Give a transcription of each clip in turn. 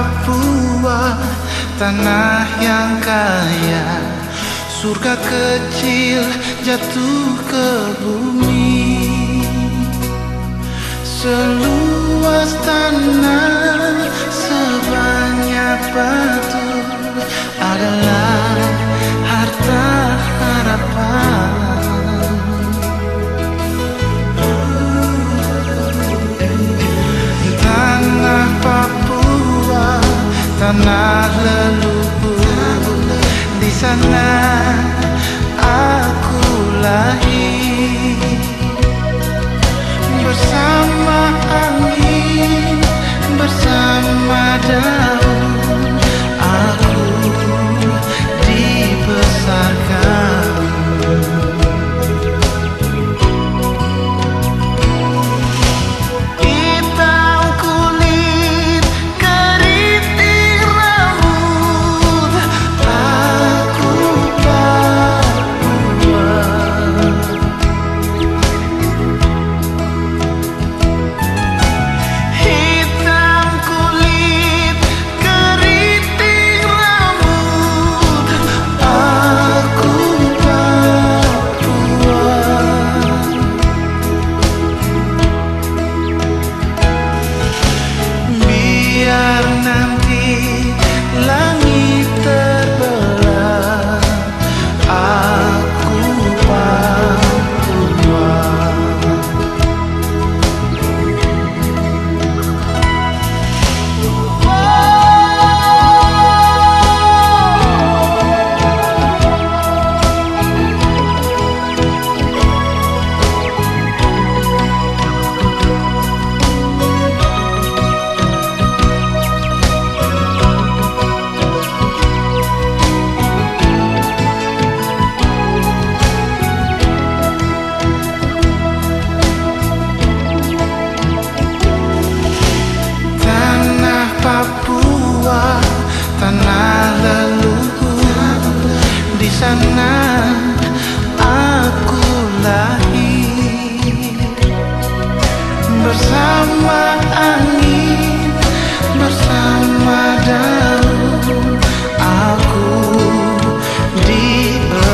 Papua, tanah yang kaya, surga kecil jatuh ke bumi. Seluas tanah, sebanyak batu adalah harta harapan. Tanah Papua, tanah leluhur, di sana aku lahir. Bersama angin, bersama daun, aku dibesarkan. Hitam kulit, keriting rambut, aku Papua. Hitam kulit, keriting rambut, aku Papua. Biar nanti langit terbelah, aku Papua. Tanah Papua, tanah leluhur, di sana aku lahir. Bersama angin, bersama daun, aku dibesarkan.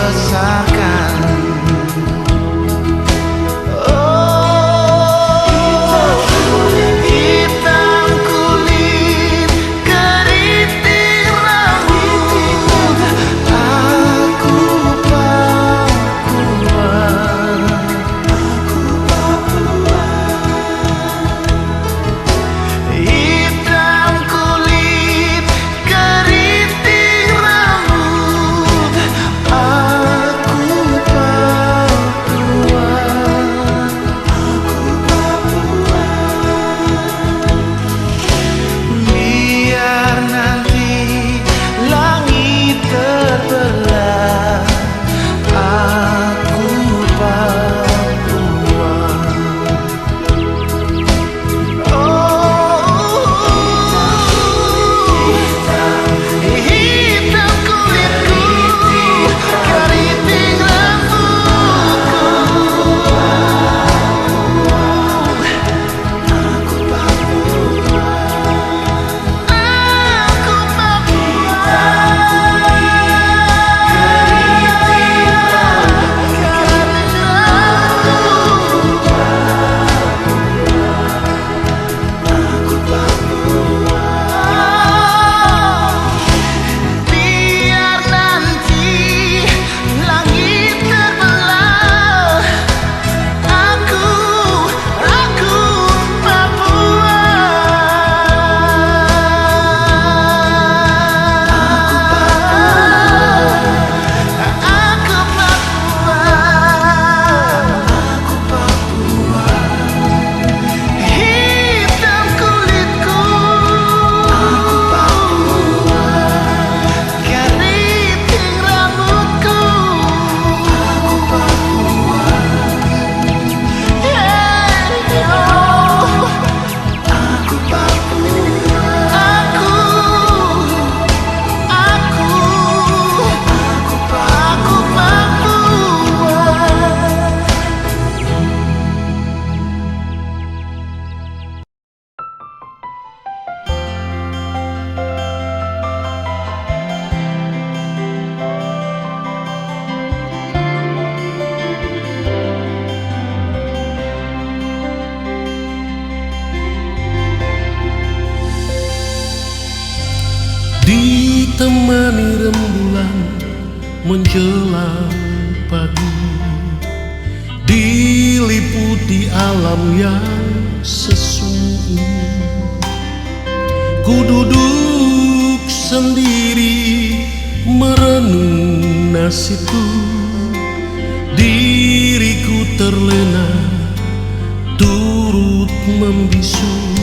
Hitam kulit, keriting rambut, aku ditemani rembulan menjelang pagi, diliputi alam yang sesungguh. Ku duduk sendiri merenung nasibku, diriku terlena turut membisu.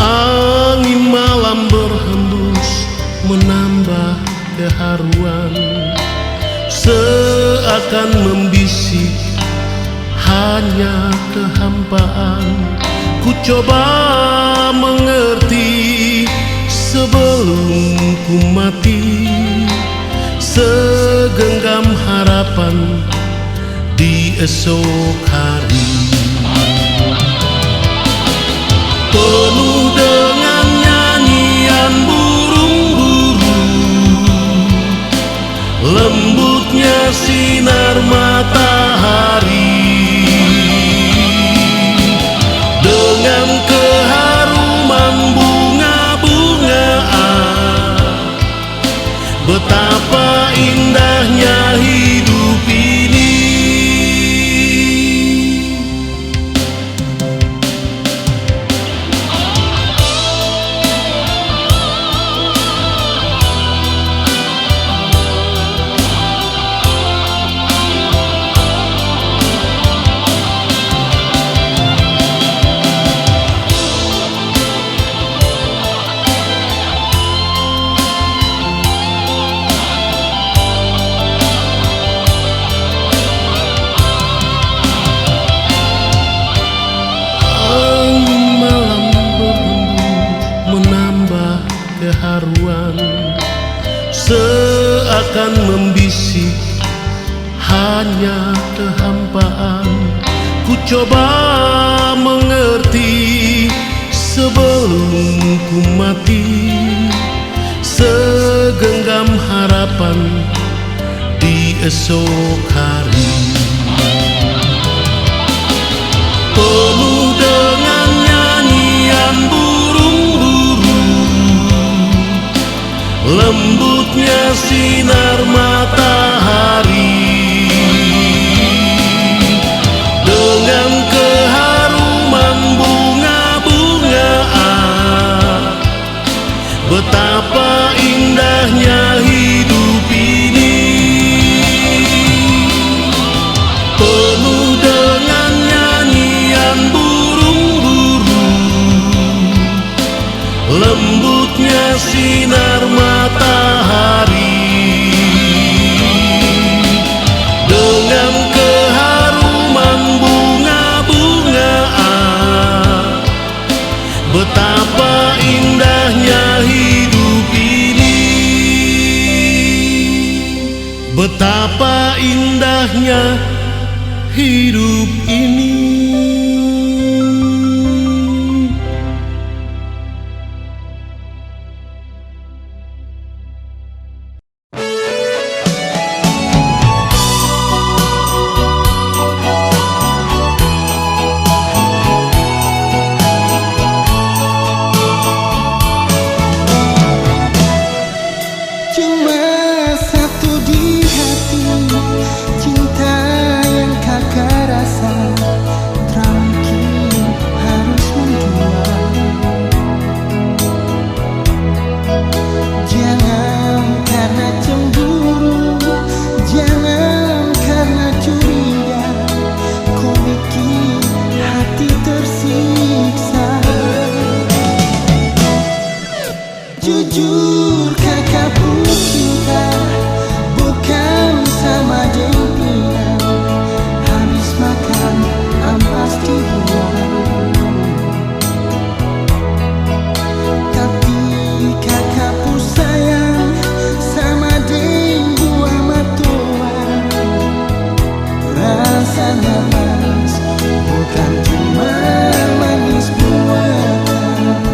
Angin malam berhembus menambah keharuan, seakan membisik hanya kehampaan. Ku coba mengerti sebelum ku mati, segenggam harapan di esok hari. Penuh dengan nyanyian burung-burung, lembutnya sinar matahari, dengan keharuman bunga-bungaan. Betapa indahnya hidup ini. Keharuan seakan membisik hanya kehampaan. Ku coba mengerti sebelum ku mati, segenggam harapan di esok hari. Penuh dengan nyanyian lembutnya sinar matahari, dengan keharuman bunga-bungaan. Betapa indahnya hidup ini. Penuh dengan nyanyian burung-burung, lembutnya sinar matahari, dengan keharuman bunga-bungaan. Betapa indahnya hidup ini. Betapa indahnya hidup ini. Jujur kakakku cinta bukan sama jempinan, habis makan ampas dibuang. Tapi kakakku sayang sama deng buah matuan. Rasanya manis bukan cuma manis buatan.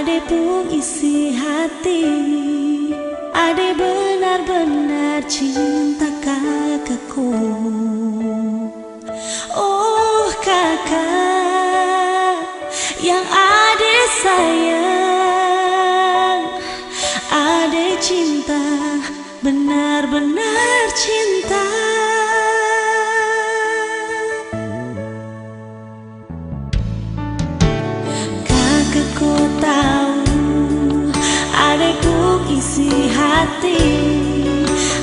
Ade pun isi hati, ade benar-benar cinta kakakku. Oh kakak yang ade sayang, ade cinta, benar-benar cinta. Kakakku tahu adekku isi hati,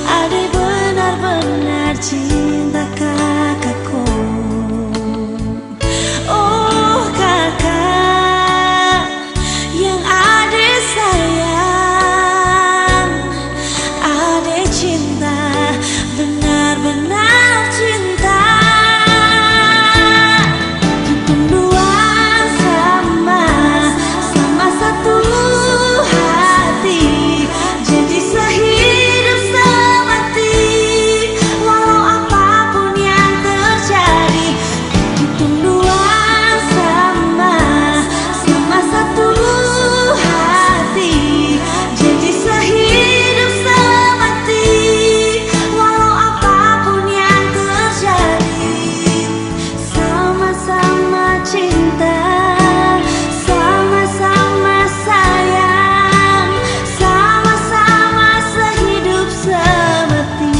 ade benar-benar cinta kakakku. Oh kakak yang ade sayang, ade cinta, benar-benar cinta. Kita dua sama satu hati, janji sehidup semati. Walau apapun yang terjadi, kita dua sama satu hati, janji sehidup semati. Walau apapun yang terjadi, sama-sama cinta, sama-sama sayang, sama-sama sehidup semati.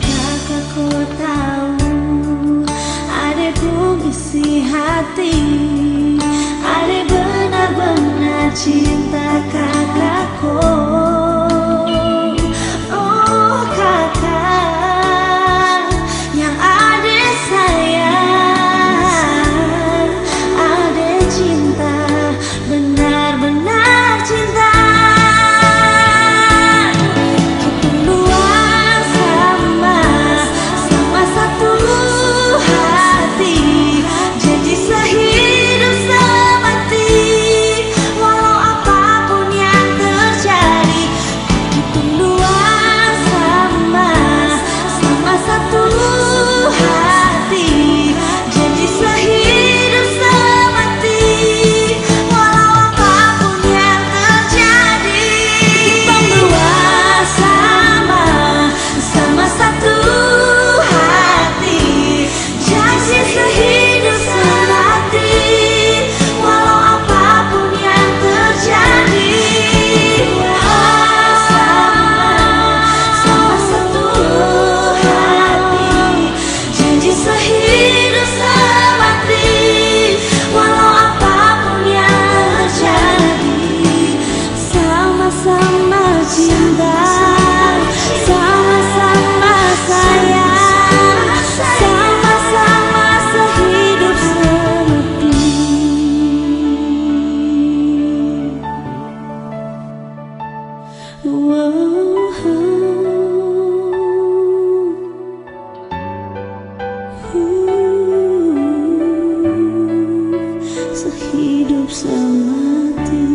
Kakakku tahu adekku isi hati, ade benar-benar cinta kakakku. Oh kakak yang ade sayang, ade cinta, benar-benar cinta. Kita dua sama satu hati, janji sehidup semati. Walau apapun yang terjadi, kita dua sama satu hati, janji sehidup semati. Walau apapun yang terjadi, kita dua sama satu hati, janji sehidup semati. Walau apapun yang terjadi, sama satu hati, janji sehidup semati. Walau apapun yang terjadi, sama-sama cinta, sama-sama sayang, sama-sama sehidup semati. Sehidup semati.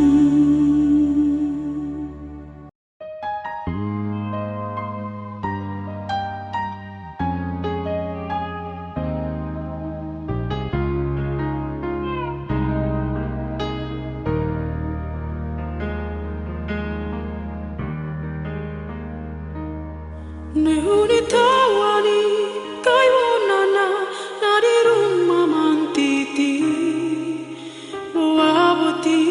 Nehuni tawani kaiwonana nadi rumah mantiti buaboti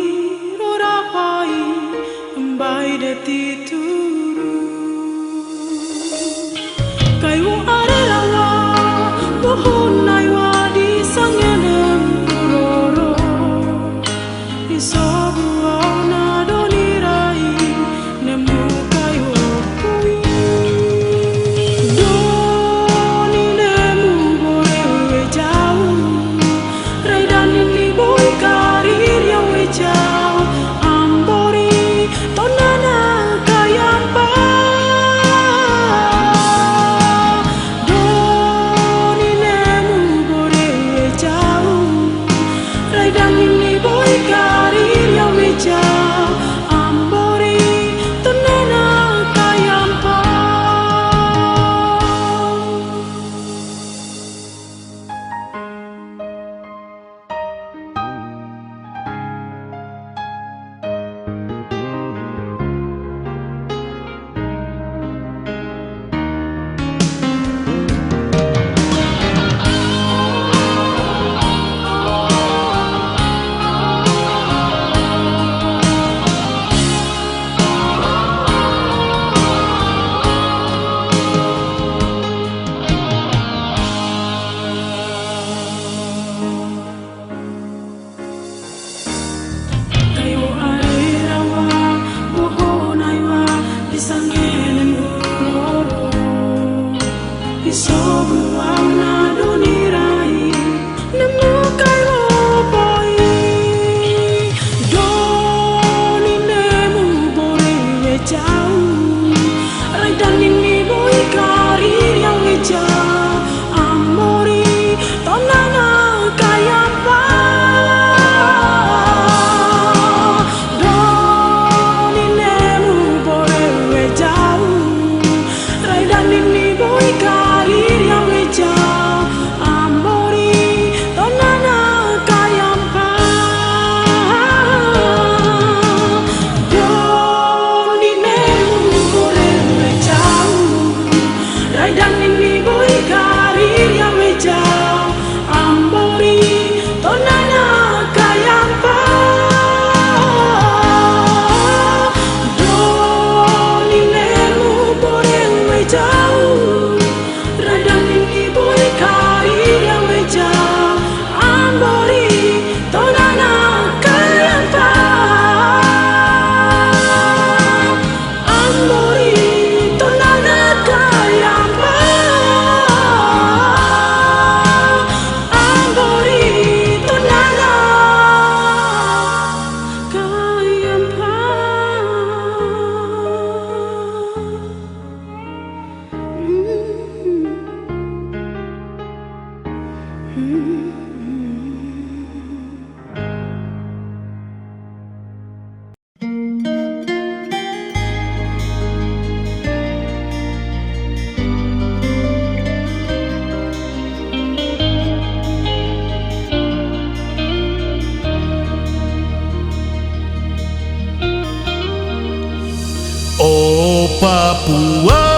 Oh Papua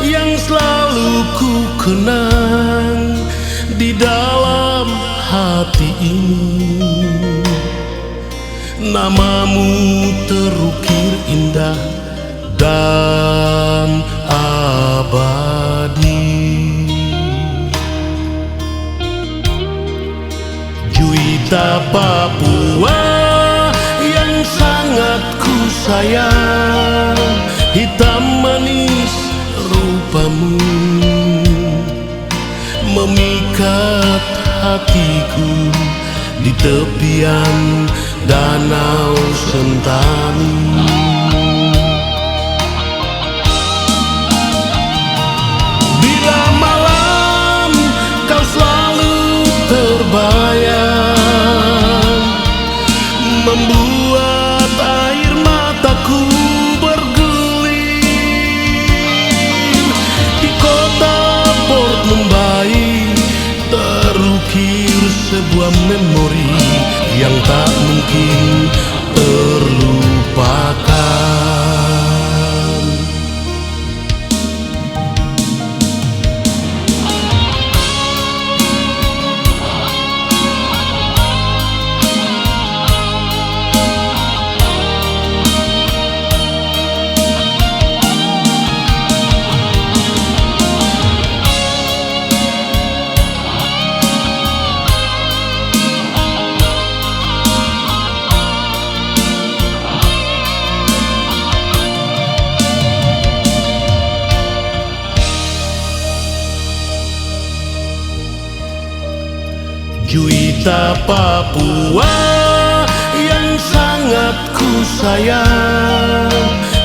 yang selalu ku kenang di dalam hati ini, namamu terukir indah dan abadi. Juita Papua yang sangat ku sayang, hitam manis rupamu memikat hatiku di tepian Danau Sentani. Bila malam kau selalu terbayang, membuat air mataku berguling. Di kota Port Mumbai terukir sebuah memori yang tak mungkin terlupakan. Juita Papua yang sangat ku sayang,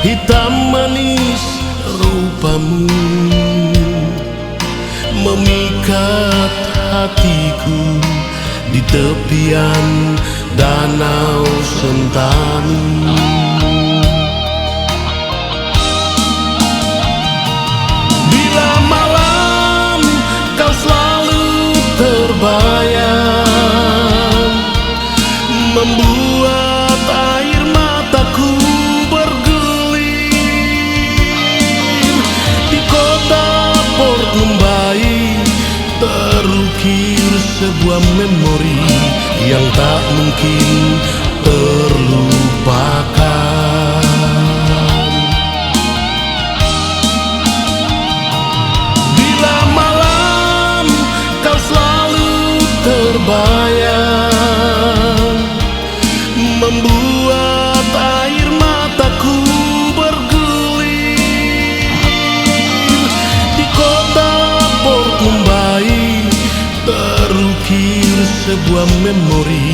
hitam manis rupamu memikat hatiku di tepian Danau Sentani. Bila malam kau selalu terbayang, membuat air mataku berguling. Di kota Port Mumbai terukir sebuah memori yang tak mungkin terlupakan. Bila malam kau selalu terbayang, membuat air mataku berguling. Di kota Port Mumbai terukir sebuah memori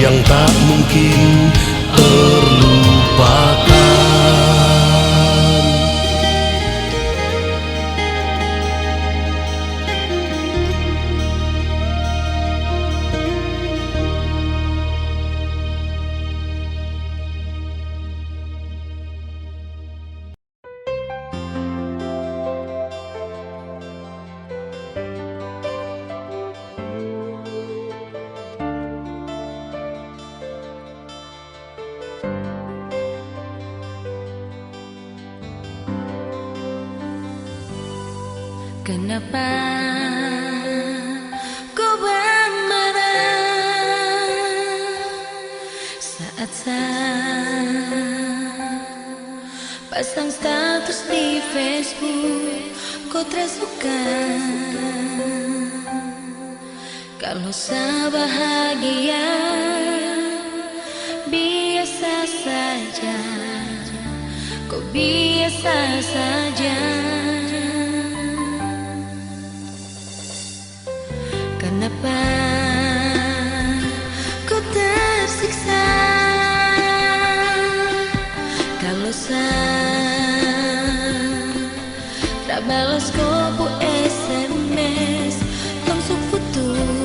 yang tak mungkin terlupakan. Kenapa kau marah saat saya pasang status di Facebook? Kau tersuka kalau saya bahagia, biasa saja, kau biasa saja. Kenapa kau tersiksa kalau saya tak balas kau SMS langsung putus?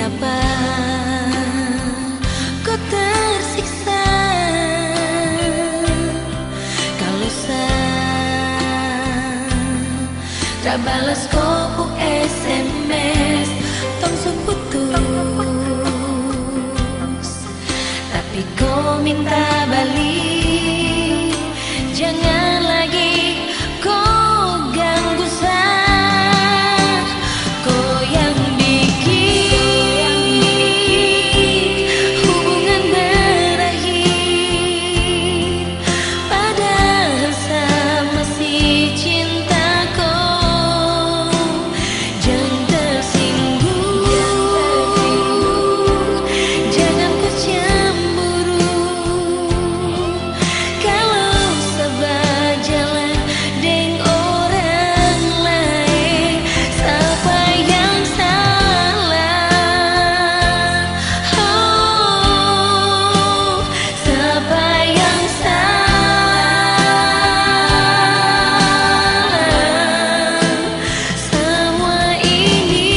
kenapa kau tersiksa kalau tak balas kau SMS langsung putus, tapi kau minta balik. Jangan lagi kau ganggu saya, kau yang bikin hubungan berakhir, padahal saya masih cinta kau. Jangan tersinggung, jangan kau cemburu kalau sahabat jalan dengan orang lain. Siapa yang salah? Oh, siapa yang salah? Semua ini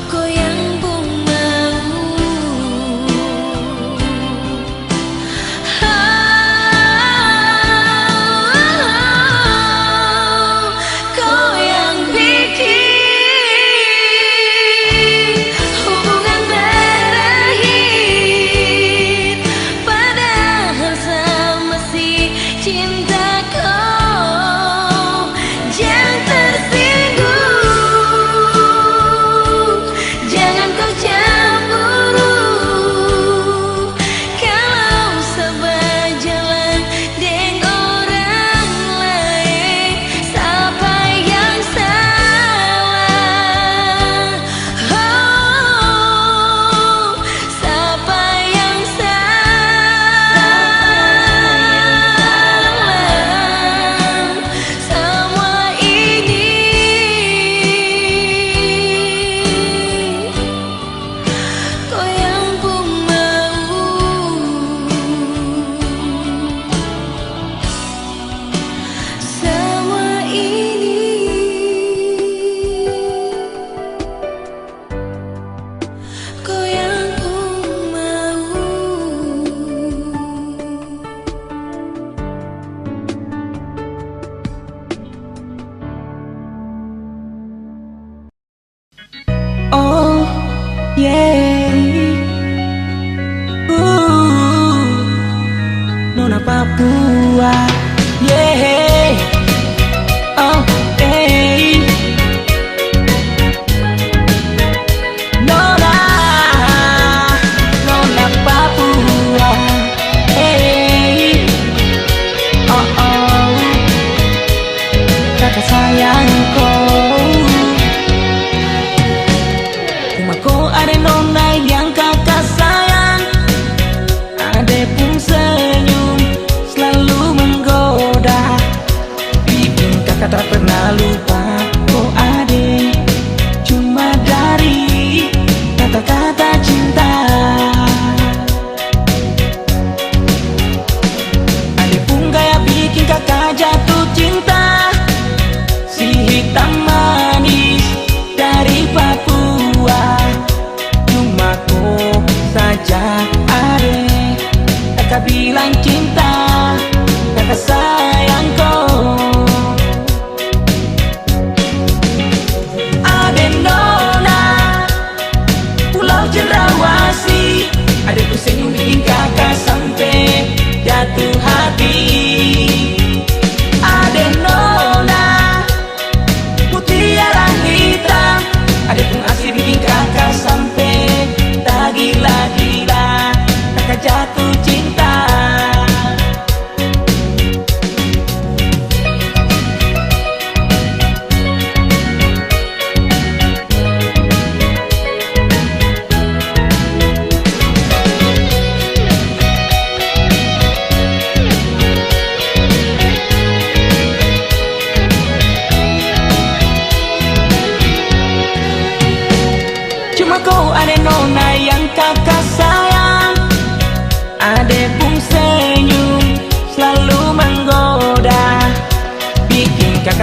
kau yang pun mau. Kau yang bikin hubungan berakhir, padahal saya masih cinta kau. Jangan tersinggung, jangan kau cemburu kalau sahabat jalan dengan orang lain. Siapa yang salah? Oh, siapa yang salah? Semua ini kau yang pun mau. Semua ini kau yang pun mau. Oh, yeah. Nona Papua, yeah. Oh, hey. Nona Papua, hey. Oh, oh. Kakak sayangku, rumahku ada nona yang kakak sayang. Ade pun senyum selalu menggoda, bikin kakak tak pernah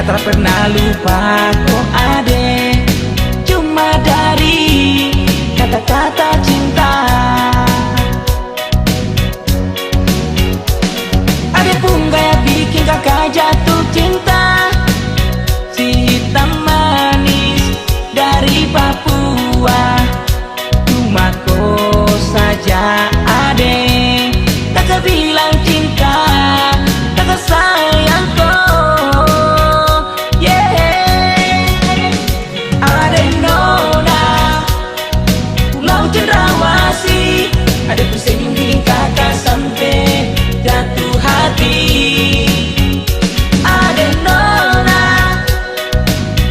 tak pernah lupa kok ade, cuma dari kata-kata cinta. Ade pun gaya bikin kakak jatuh cinta, si hitam manis dari Papua. Cuma kau saja ade, tak bilang cinta, tak sayang kau. Yeah, ade nona Pulau Cendrawasih, ade ku senyum bikin kakak sampai jatuh hati. Ade nona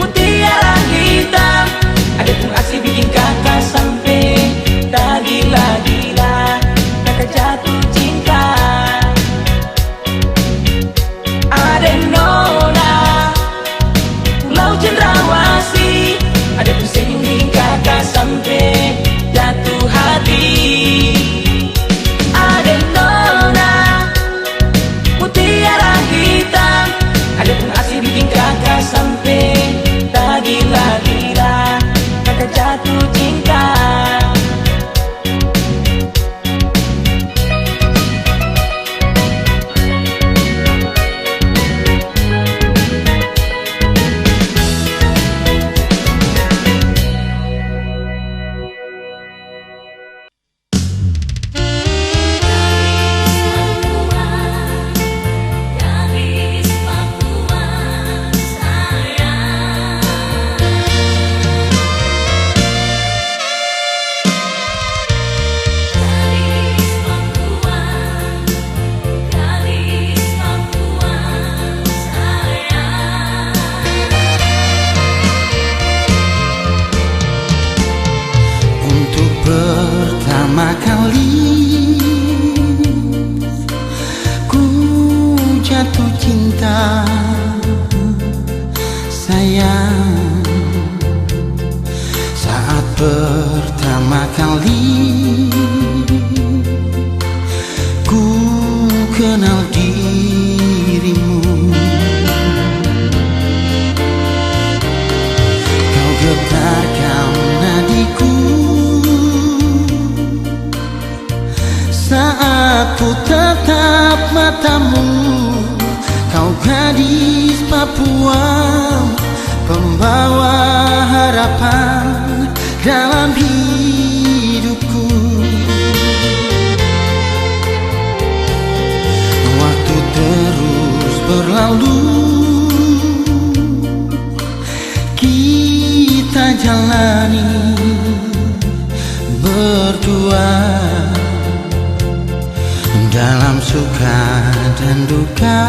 mutiara hitam, ade pun asih bikin kakak sampai tak gila-gila, kakak jatuh cinta. Ade nona Pulau Cendrawasih, ade pun senyum bikin kakak sampai jatuh hati. Ade nona mutiara hitam, ade pun asih bikin kakak sampai tak gila-gila, kakak jatuh cinta. Gadis Papua sayang, gadis Papua, gadis Papua sayang. Untuk pertama kali ku jatuh cinta, sayang. Saat pertama kali ku kenal dirimu, kau getarkan nadiku saat ku tatap matamu. Kau gadis Papua, pembawa harapan dalam hidupku. Waktu terus berlalu, kita jalani berdua dalam suka dan duka.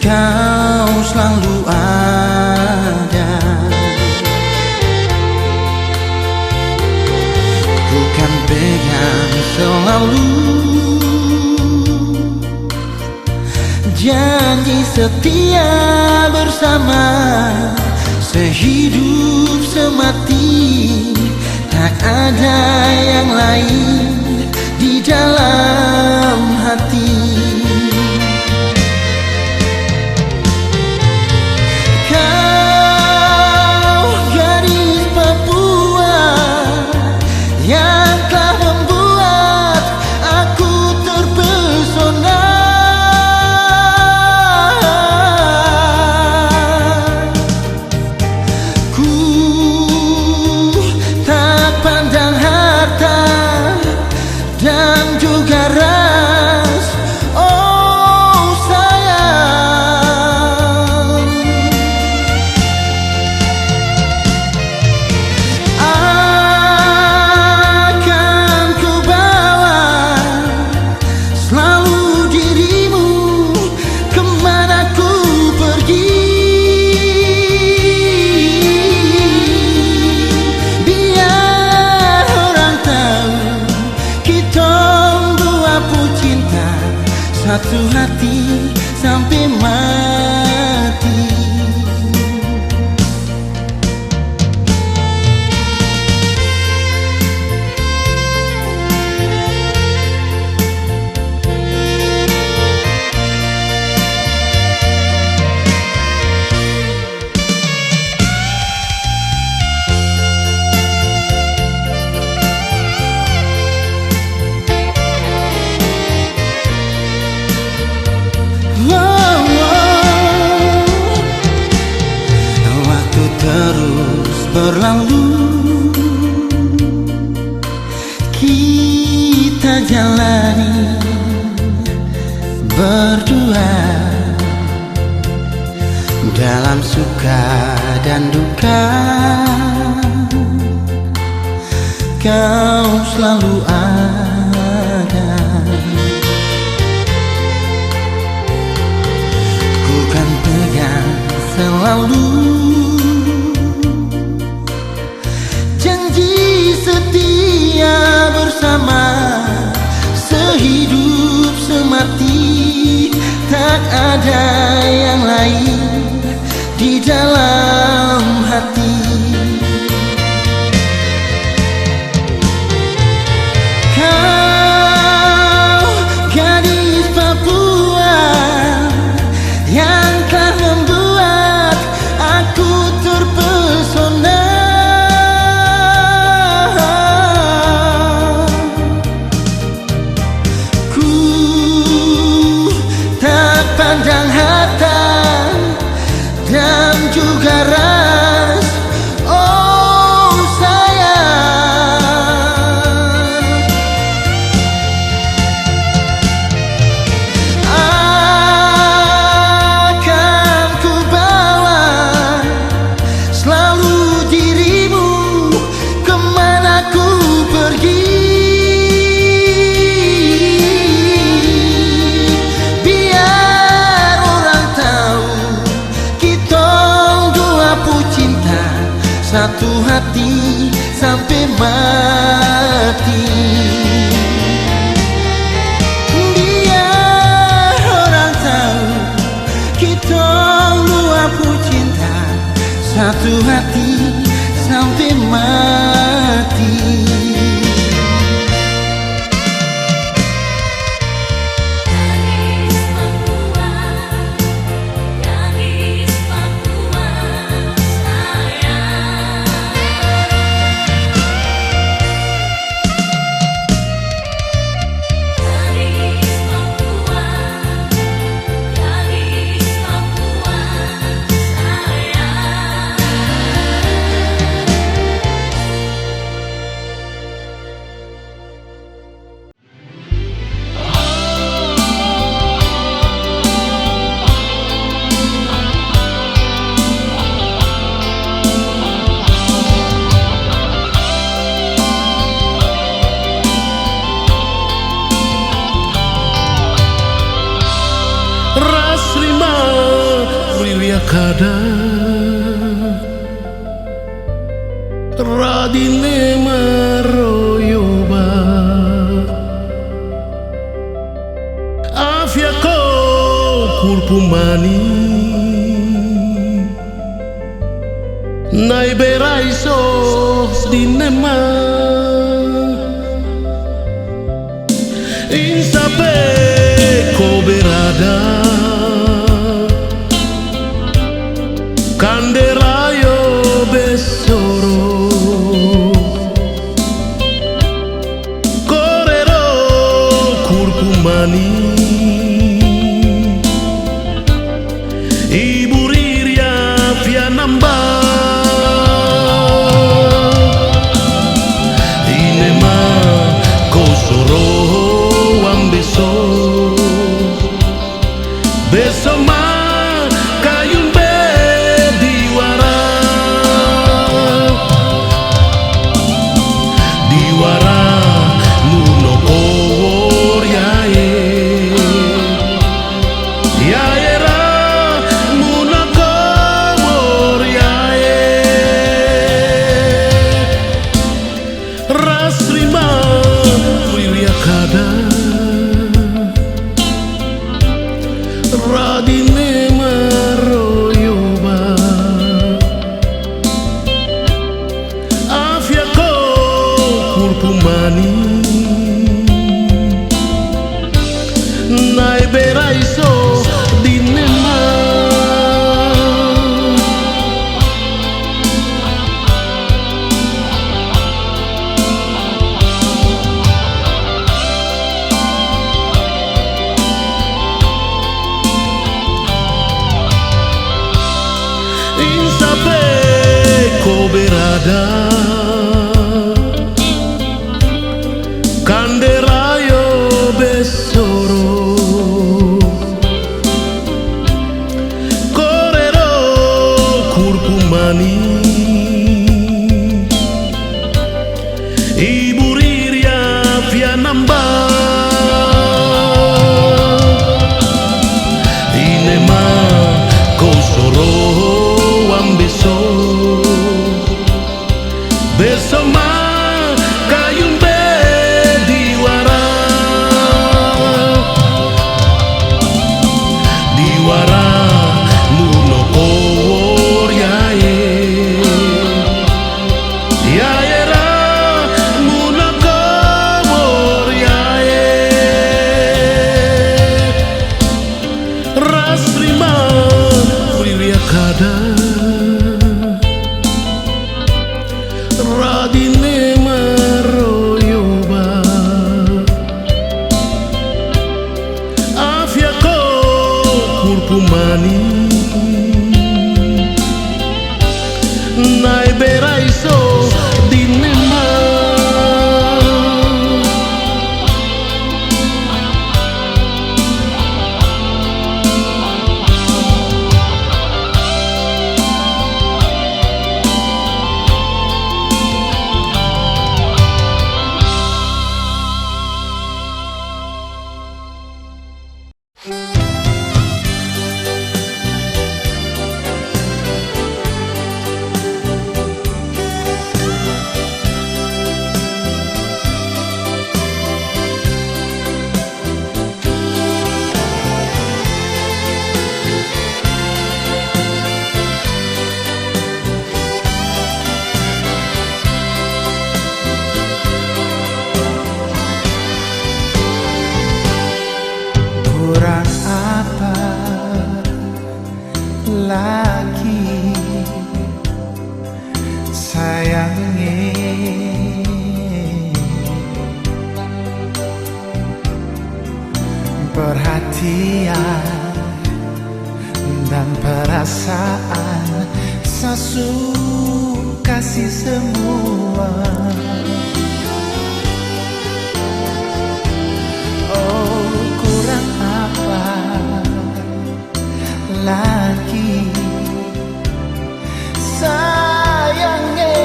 Kau selalu ada, ku kan pegang selalu janji setia bersama, sehidup semati. Tak ada yang lain di dalam hati. Kau gadis Papua yang telah membuat aku terpesona. Ku tak pandang harta dan juga ras, oh sayang. Akan ku bawa selalu dirimu kemana ku pergi. Biar orang tahu kita dua cinta satu hati sampai mati. berlalu, kita jalani berdua dalam suka dan duka. Kau selalu ada. Ku kan pegang selalu janji setia bersama, sehidup semati. Tak ada yang lain di dalam hati. Kau gadis Papua yang telah membuat aku terpesona. Ku tak pandang harta dan juga ras, oh sayang. Akan ku bawa selalu dirimu kemana ku pergi. Biar orang tahu kita dua cinta satu hati sampai mati. Biar orang tahu kita dua cinta satu hati sampai mati. Gadis Papua, gadis Papua sayang. Gadis Papua, gadis Papua sayang. Rasrima Wiliakada Radine Maroyoba Afiako Kurpumani Naiberaiso Dinema Insape Koberada Kanderayo besoro Korero Kurpumani Ibu Riria Fianamba Inema Kosoro Ambeso Besoma Kayumbe Diwara Diwara Munoko Yae Yaera Munoko Yae Rasrima Wiliakada Radine Maroyoba Afiako Kurpumani Naiberaiso Dinema Insape Koberada kada Kanderayo besoro Korero kurkumani Ibu Riria Fianamba Inema Kosoro Ambeso Besoma Kayumbe Diwara Diwara Munoko Yae Yaera Munoko Yae Rasrima Kada Radine maroyoba Afiako kurkumani Nai beraiso dinema Kurang apa lagi sayangnya perhatian dan perasaan Sasu kasih semua. Oh, kurang apa lagi sayangnya,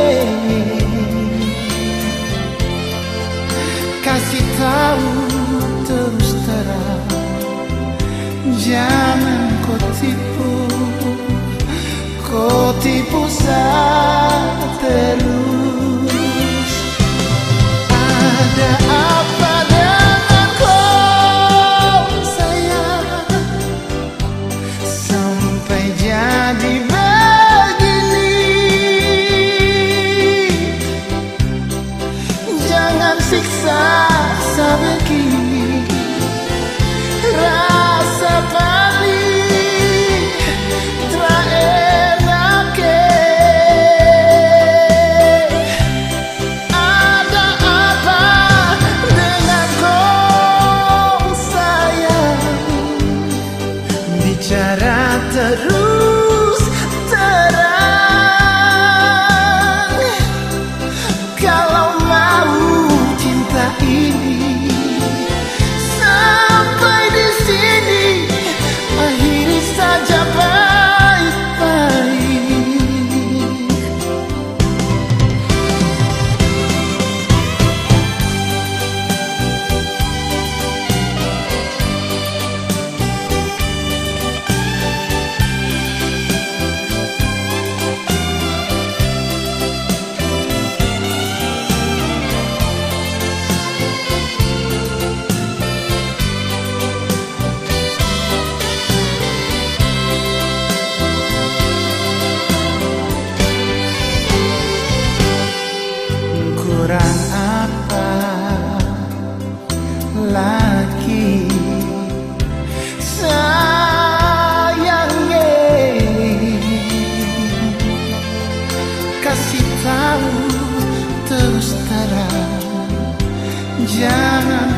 kasih tahu terus terang, jangan kau tipu saya terus. Ada apa dengan kau sayang, sampai jadi begini? Jangan siksa sampai kini, rasa paling terenak. Ada apa dengan kau sayang, bicara terus terang. Kalau mau cinta ini sampai di sini, akhiri saja baik-baik. Kurang apa lagi sayangnya, kasih tahu terus terang, jangan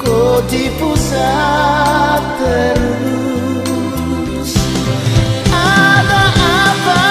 kau tipu saya terus. Ada apa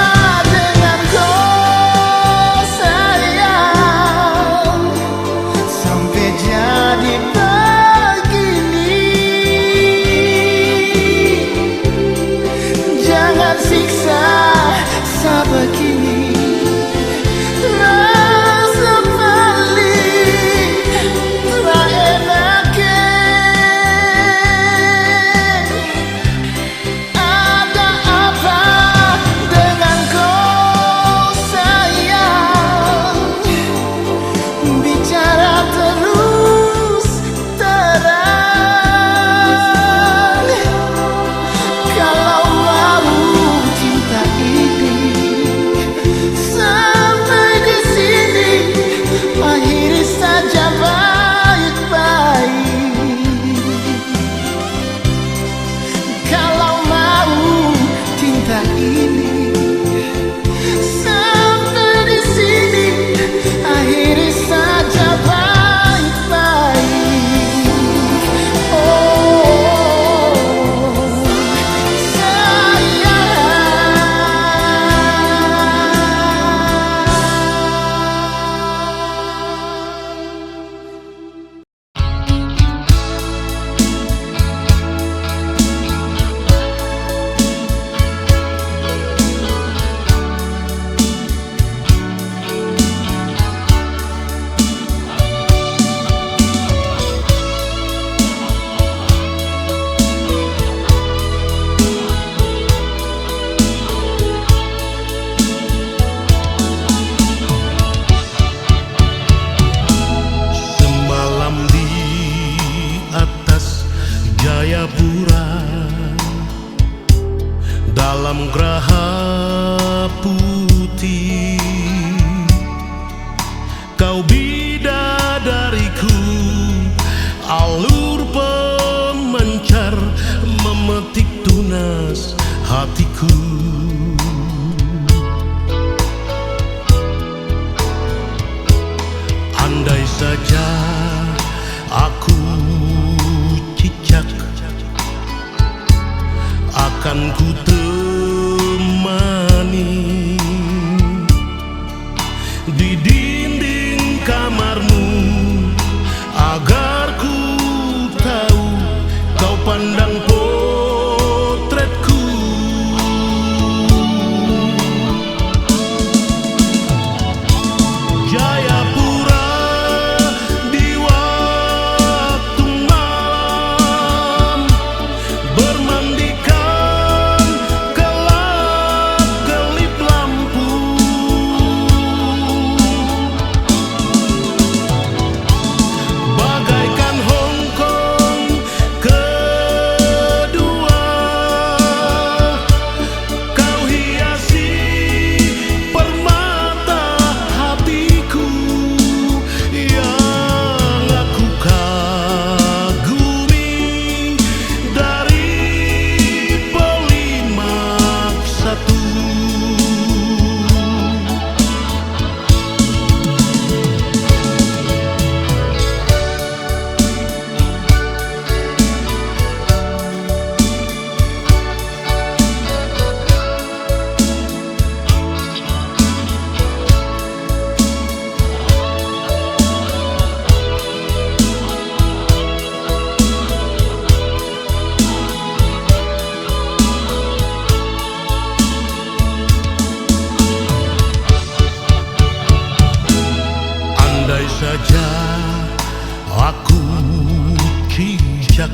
puncak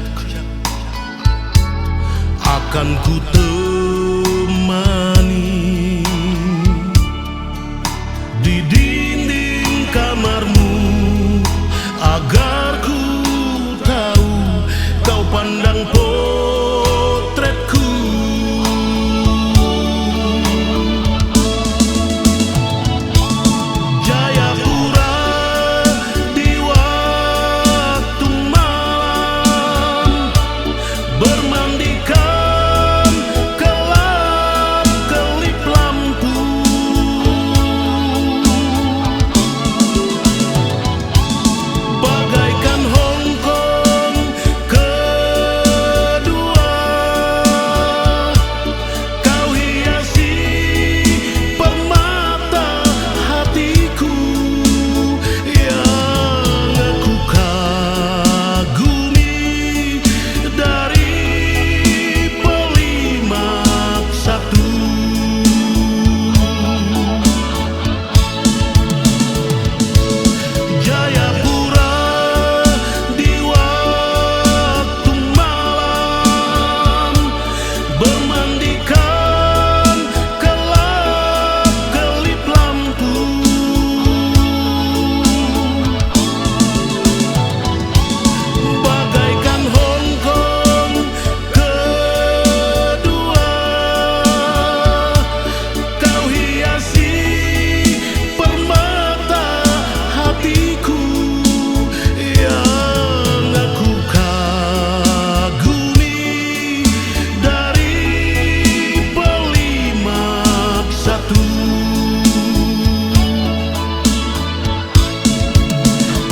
akan ku temani di dinding kamarmu agar ku tahu kau pandang potretku. Jayapura di waktu malam bermandikan kelap-kelip lampu. Bagaikan Hong Kong kedua, kau hiasi permata hatiku yang aku kagumi dari Pelimak Satu. Jayapura di waktu malam bermandikan kelap-kelip lampu. Bagaikan Hong Kong kedua, kau hiasi permata hatiku yang aku kagumi dari Pelimak Satu.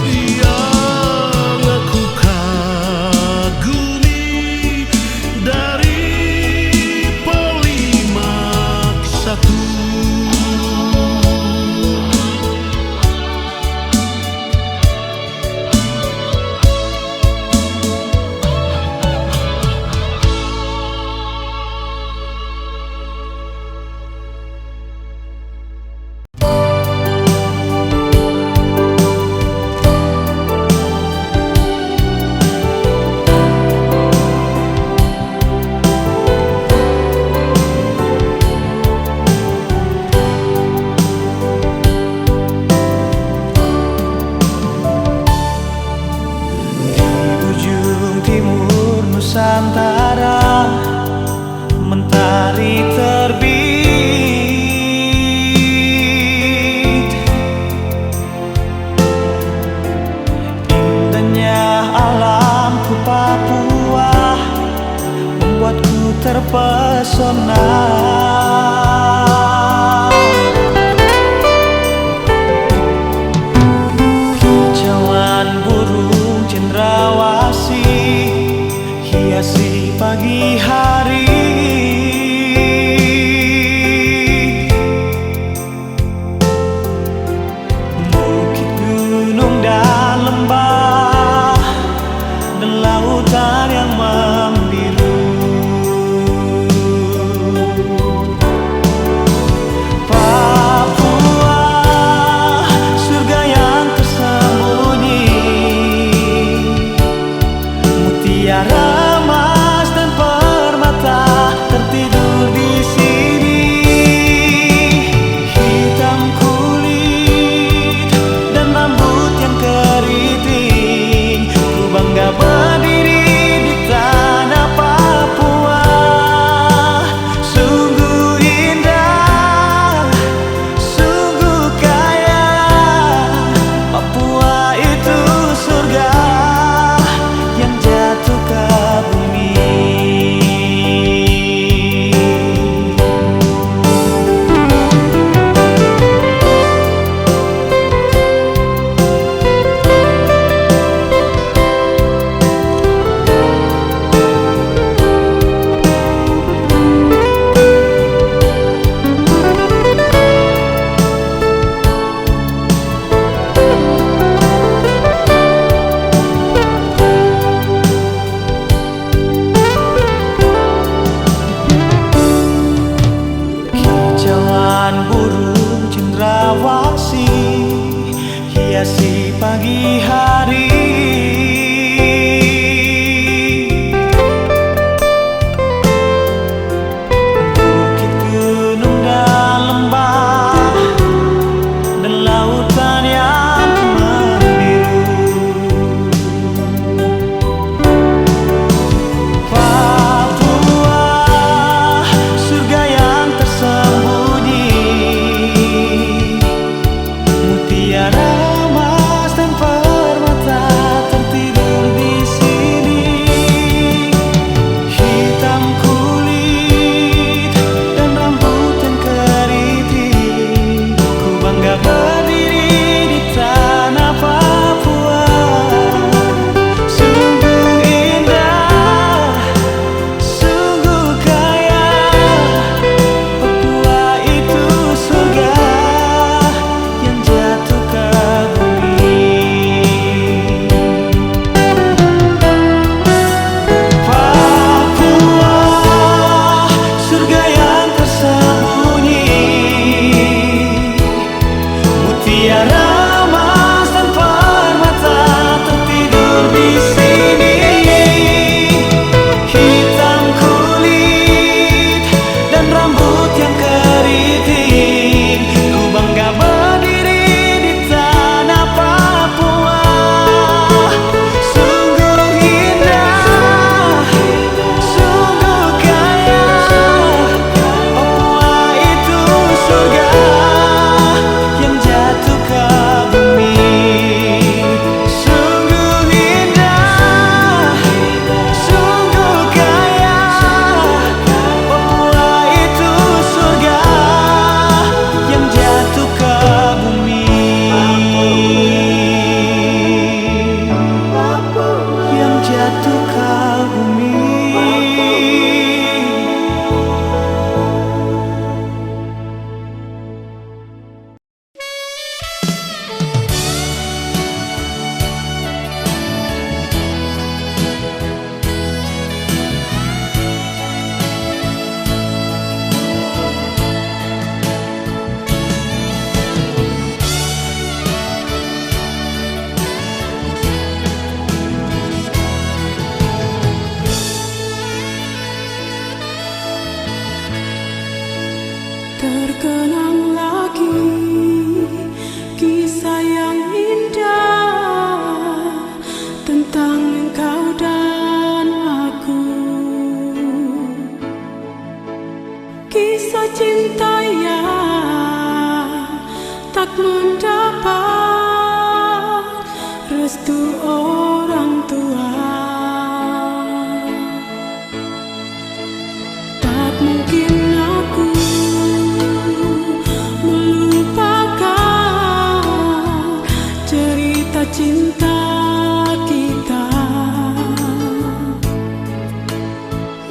Yang aku kagumi dari Pelimak Satu. Ujung timur Nusantara mentari terbit. Indahnya alamku Papua membuatku terpesona. Kicauan burung cendrawasih hiasi pagi hari. Bukit, gunung, dan lembah, dan lautan yang membiru. Papua, surga yang tersembunyi, mutiara emas dan permata. kau dan aku. Kisah cinta yang tak mendapat restu orang tua. Tak mungkin aku melupakan cerita cinta kita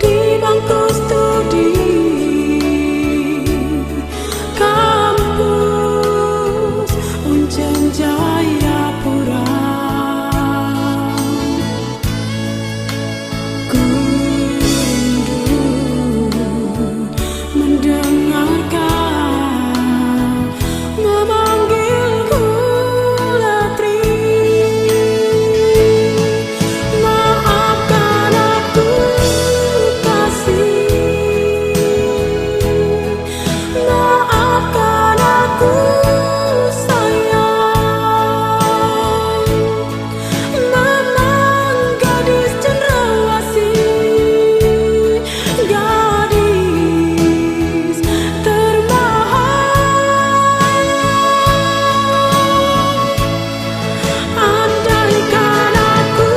di bangku studi kampus Uncen Jayapura. Ku rindu mendengarkan memanggilku Latri. Maafkan aku kasih, maafkan aku sayang. Memang gadis cenderawasih, gadis termahal. Andaikan aku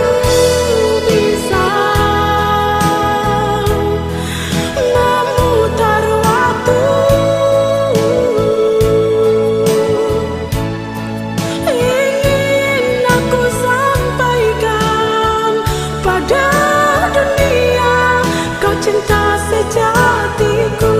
bisa memutar waktu, ingin aku sampaikan pada dunia kau cinta sejatiku.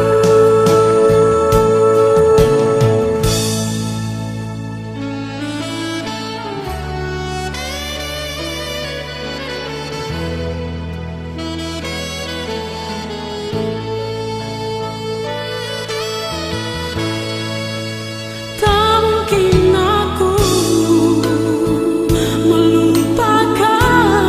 Tak mungkin aku melupakan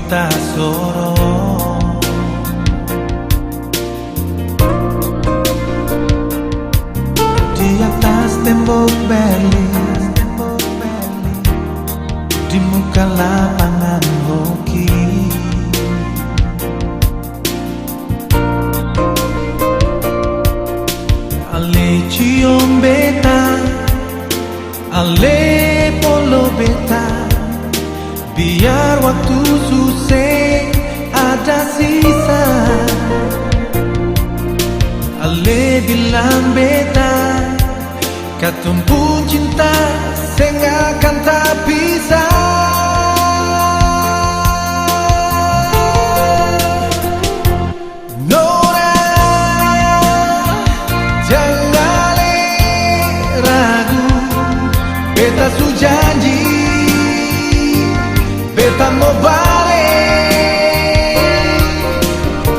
kota Soro. Di atas tembok Berlin, di muka lapangan hoki, ale cium beta, ale polo beta, biar waktu susah ada sisa. Ale bilang beta, katong pun cinta sing akan tak bisa. Nona, jangan ragu, beta su janji, beta mau balik.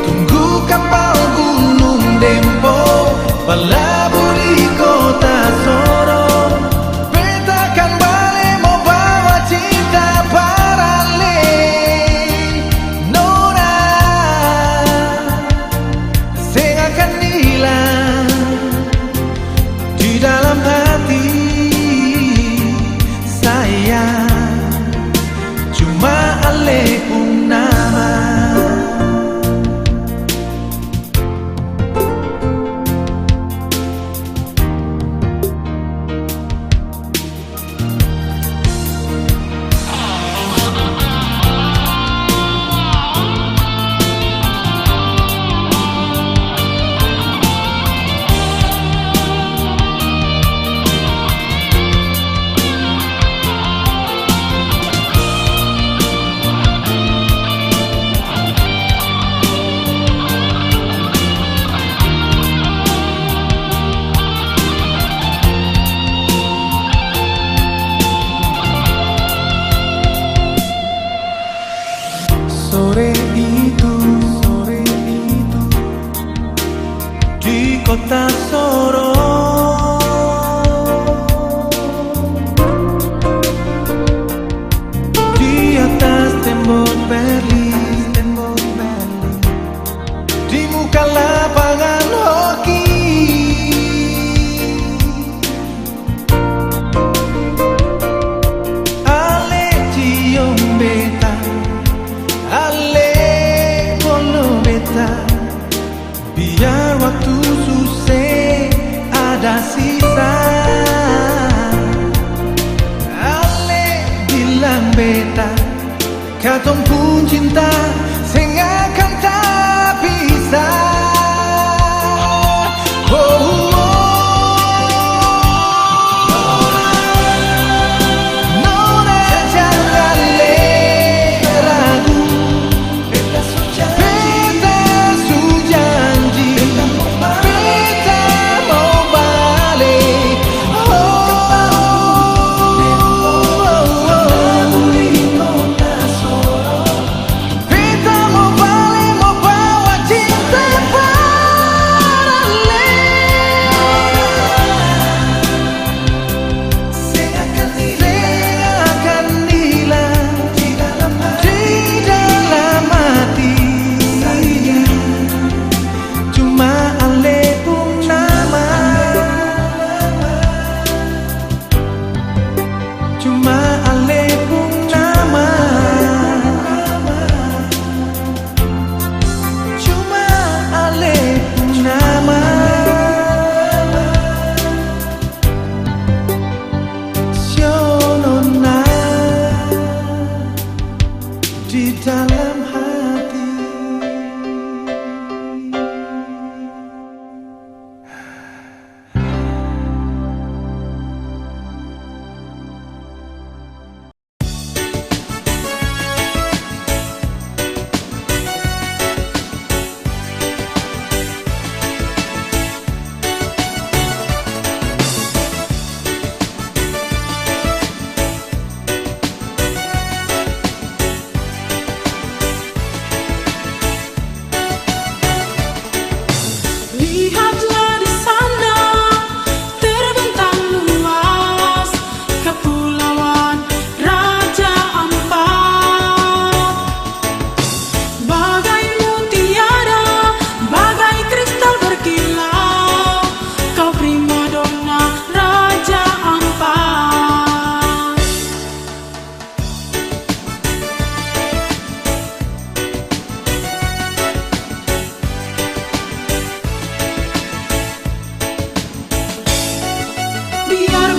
Tunggu kapal gunung Dempo berlabuh di kota Soro. Beta kan balik mau bawa cinta parale. Nona, sing akan hilang di dalam hati saya. Cuma ale un nama. Sore itu di kota Soro, di atas tembok Berlin, di muka lapangan hoki, ale cium beta, ale polo beta, biar waktu susah ada sisa. Ale bilang beta, katong pun cinta sing akan tak bisa. Nona, jangan ragu, beta su janji, beta mau balik. Beta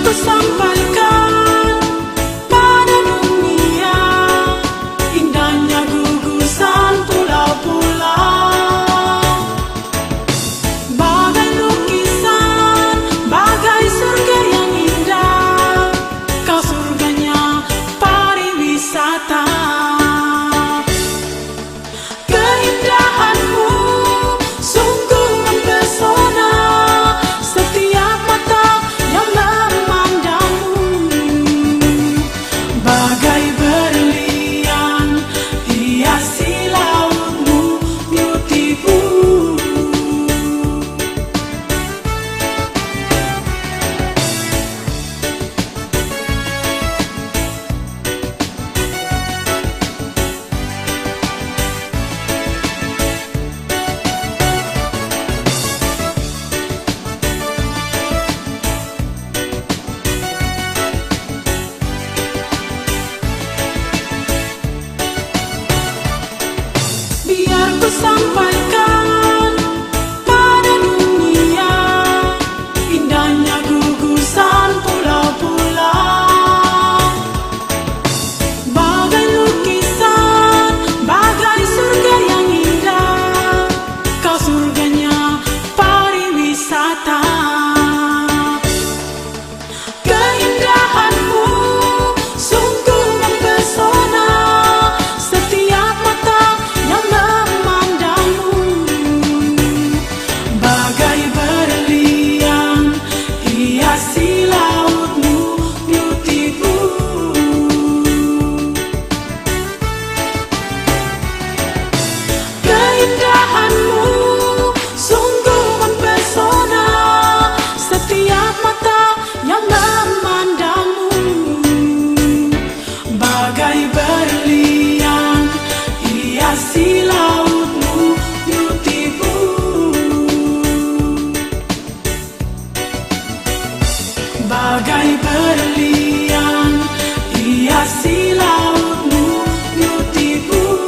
ku sampaikan pada dunia indahnya gugusan pulau-pulau, bagai lukisan, bagai surga yang indah, kau surganya pariwisata. Keindahanmu sungguh mempesona, setiap mata yang memandangmu bagai berlian hiasi lautmu, beautiful. Biar ku sampaikan pada dunia indahnya gugusan pulau-pulau, bagai lukisan, bagai surga yang indah, kau surganya pariwisata. Keindahanmu sungguh mempesona, setiap mata yang memandangmu bagai berlian hiasi lautmu, beautiful. Keindahanmu sungguh mempesona, setiap mata yang memandangmu bagai berlian hiasi lautmu, beautiful. Bagai berlian hiasi lautmu, beautiful.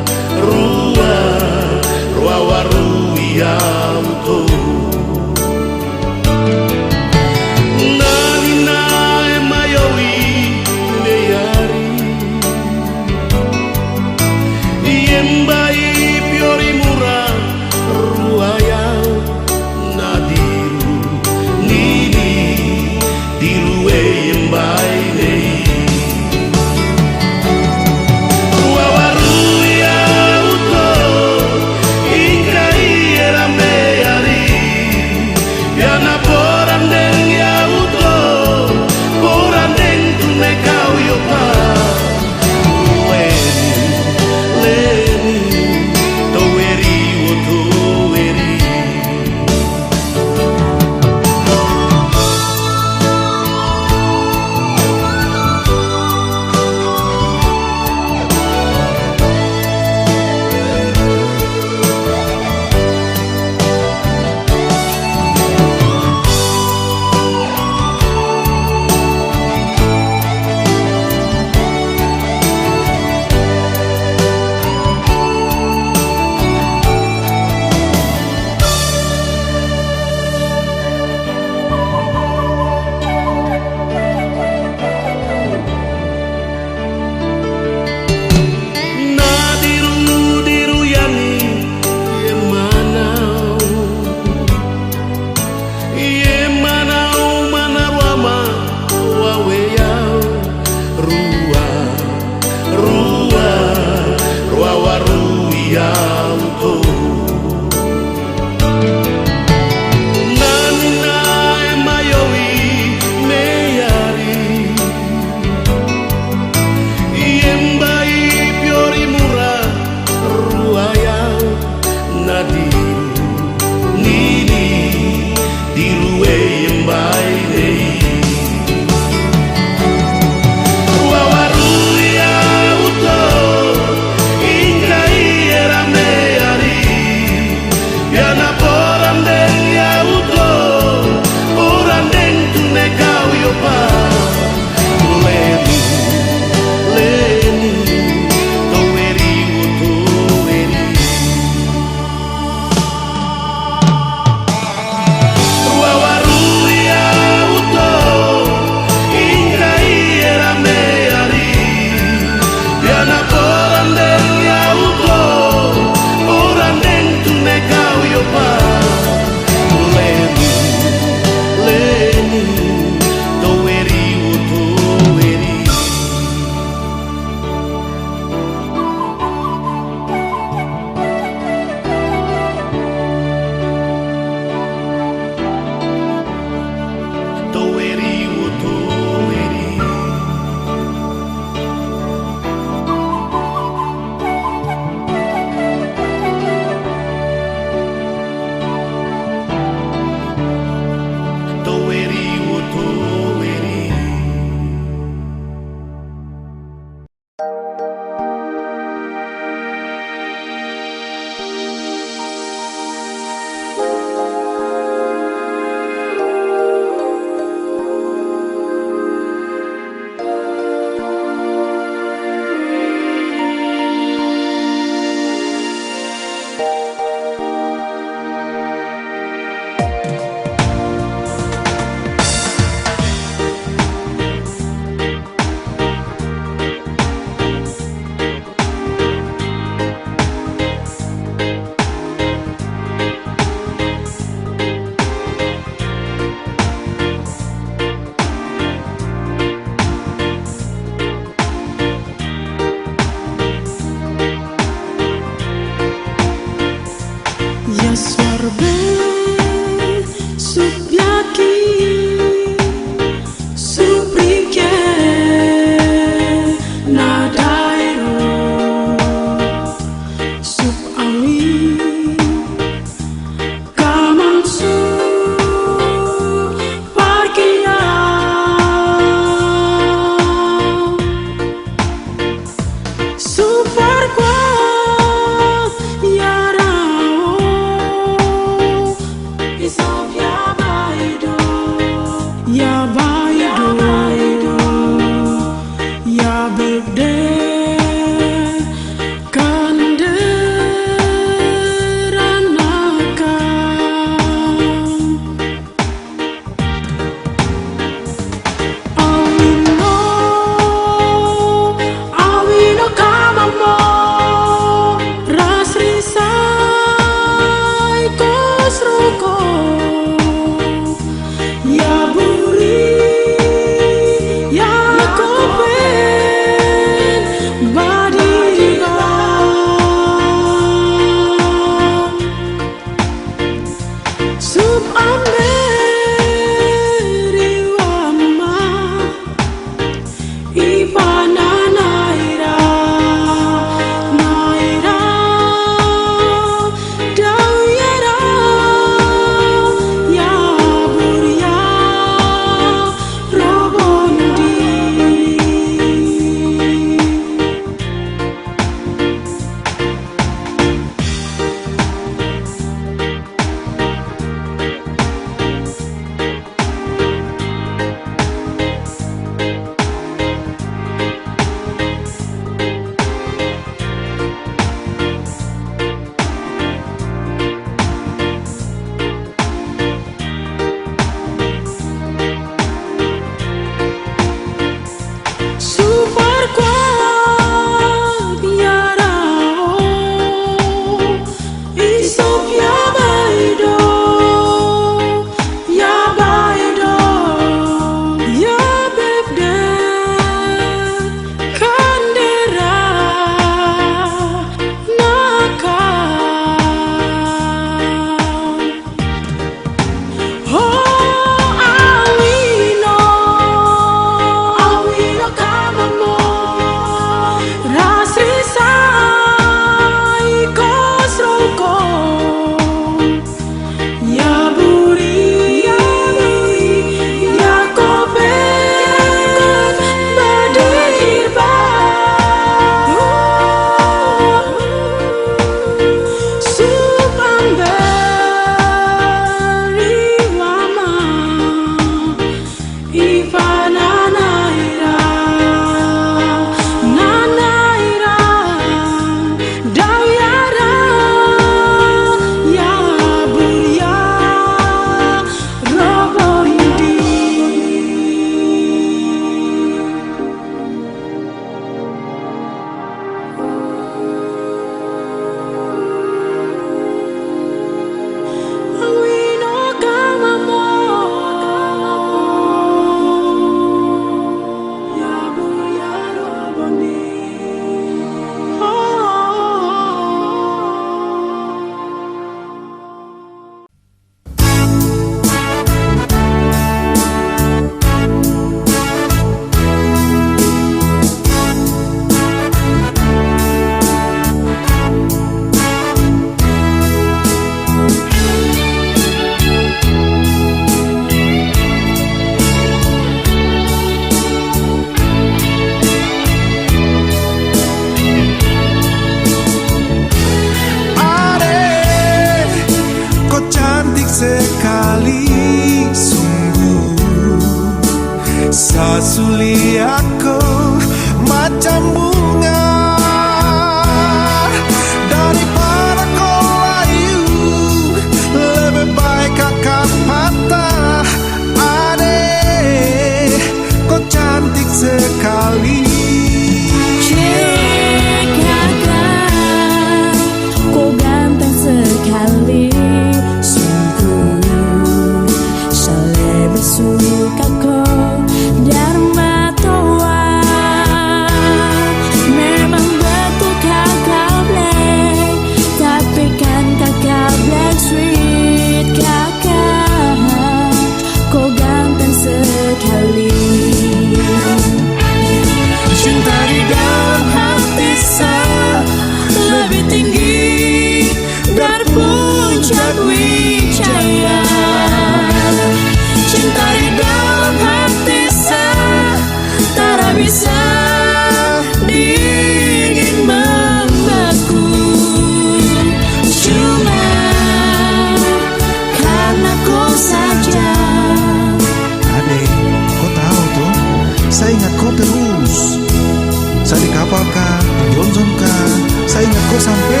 kau sampai.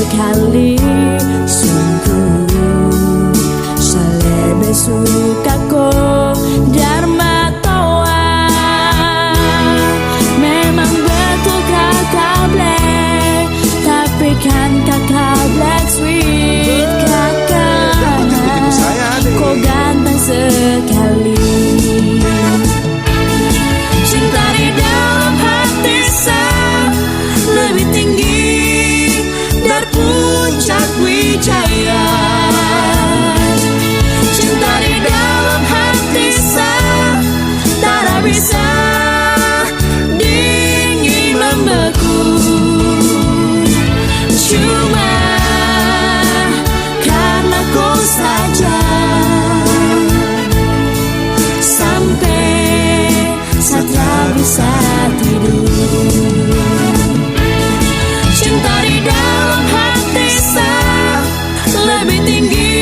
Kali sungguh selebe suka ko Dharma toa. Memang betul kakak black, tapi kan kakak black sweet. Kakak kau ganteng sekali. Cinta di dalam hati saya lebih tinggi dari puncak wijaya. Cinta di dalam hati saya tak bisa dingin membeku. Cuma karena kau saja sampai saya tak bisa tidur. Cinta di dalam hati saya lebih tinggi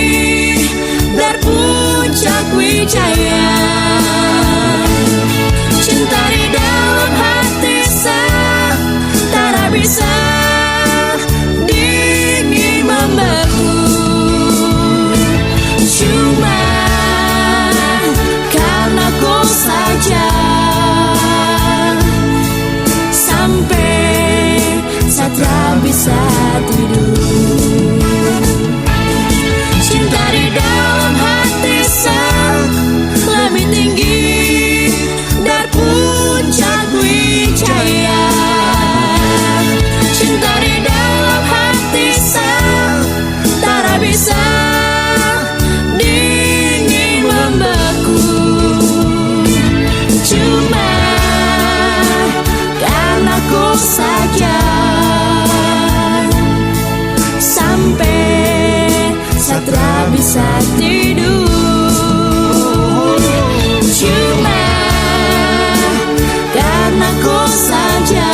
dari puncak wijaya. Cinta di dalam hati saya tak bisa dingin membeku. Cuma karena kau saja sampai saya tak bisa tidur. Cinta di dalam hati saya lebih tinggi dari puncak wijaya. Cinta di dalam hati saya tak bisa dingin membeku. Cuma karena kau saja sampai saya tak bisa tidur. Cuma karena kau saja